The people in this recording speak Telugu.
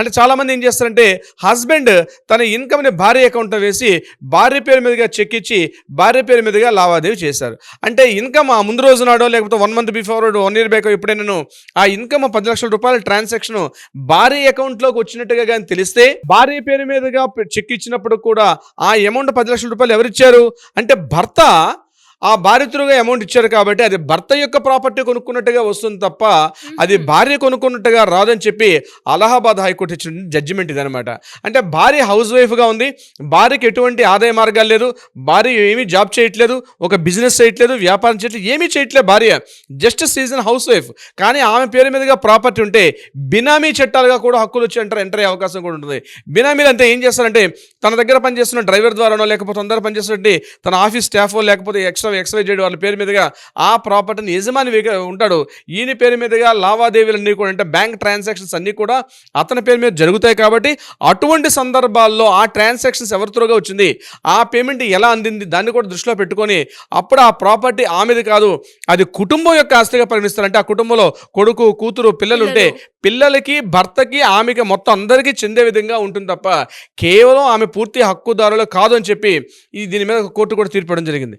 అంటే చాలామంది ఏం చేస్తారంటే హస్బెండ్ తన ఇన్కమ్‌ని భార్య అకౌంట్‌లో వేసి, భార్య పేరు మీదుగా చెక్ ఇచ్చి, భార్య పేరు మీదుగా లావాదేవీ చేశారు. అంటే ఇన్కమ్ ఆ ముందు రోజు నాడో లేకపోతే 1 మంత్ బిఫోర్ 1 ఇయర్ బ్యాకో ఎప్పుడైనాను ఆ ఇన్కమ్ రూ. 10,00,000 ట్రాన్సాక్షను భార్య అకౌంట్‌లోకి వచ్చినట్టుగా గాని తెలిస్తే, భార్య పేరు మీదుగా చెక్ ఇచ్చినప్పుడు కూడా ఆ అమౌంట్ రూ. 10,00,000 ఎవరిచ్చారు? అంటే భర్త ఆ భార్యతులుగా అమౌంట్ ఇచ్చారు కాబట్టి అది భర్త యొక్క ప్రాపర్టీ కొనుక్కున్నట్టుగా వస్తుంది తప్ప అది హుహు. భార్య కొనుక్కున్నట్టుగా రాదని చెప్పి అలహాబాద్ హైకోర్టు ఇచ్చిన జడ్జిమెంట్ ఇదనమాట. అంటే భార్య హౌస్ వైఫ్గా ఉంది, భార్యకి ఎటువంటి ఆదాయ మార్గాలు లేదు, భార్య ఏమీ జాబ్ చేయట్లేదు, ఒక బిజినెస్ చేయట్లేదు, వ్యాపారం చేయట్లేదు, ఏమీ చేయట్లేదు భార్య, జస్ట్ సీజన్ హౌస్ వైఫ్. కానీ ఆమె పేరు మీదుగా ప్రాపర్టీ ఉంటే బినామీ చట్టాలుగా కూడా హక్కులు వచ్చి ఎంటర్ అయ్యే అవకాశం కూడా ఉంటుంది. బినామీలు అంతే ఏం చేస్తారంటే తన దగ్గర పనిచేస్తున్న డ్రైవర్ ద్వారానో లేకపోతే అందరూ పనిచేస్తున్నట్టు తన ఆఫీస్ స్టాఫ్ లేకపోతే ఎక్స్వైజెడ్ వాళ్ళ పేరు మీదుగా ఆ ప్రాపర్టీని యజమాని ఉంటాడు, ఈయన పేరు మీదుగా లావాదేవీలన్నీ కూడా అంటే బ్యాంక్ ట్రాన్సాక్షన్స్ అన్నీ కూడా అతని పేరు మీద జరుగుతాయి. కాబట్టి అటువంటి సందర్భాల్లో ఆ ట్రాన్సాక్షన్స్ ఎవరి త్రూగా వచ్చింది, ఆ పేమెంట్ ఎలా అందింది, దాన్ని కూడా దృష్టిలో పెట్టుకొని అప్పుడు ఆ ప్రాపర్టీ ఆమెది కాదు, అది కుటుంబం యొక్క ఆస్తిగా పరిగణిస్తారు. అంటే ఆ కుటుంబంలో కొడుకు, కూతురు, పిల్లలు ఉంటే పిల్లలు. పిల్లలకి, భర్తకి, ఆమెకి మొత్తం అందరికీ చెందే విధంగా ఉంటుంది తప్ప కేవలం ఆమె పూర్తి హక్కుదారులు కాదు అని చెప్పి దీని మీద కోర్టు కూడా తీర్పు ఇవ్వడం జరిగింది.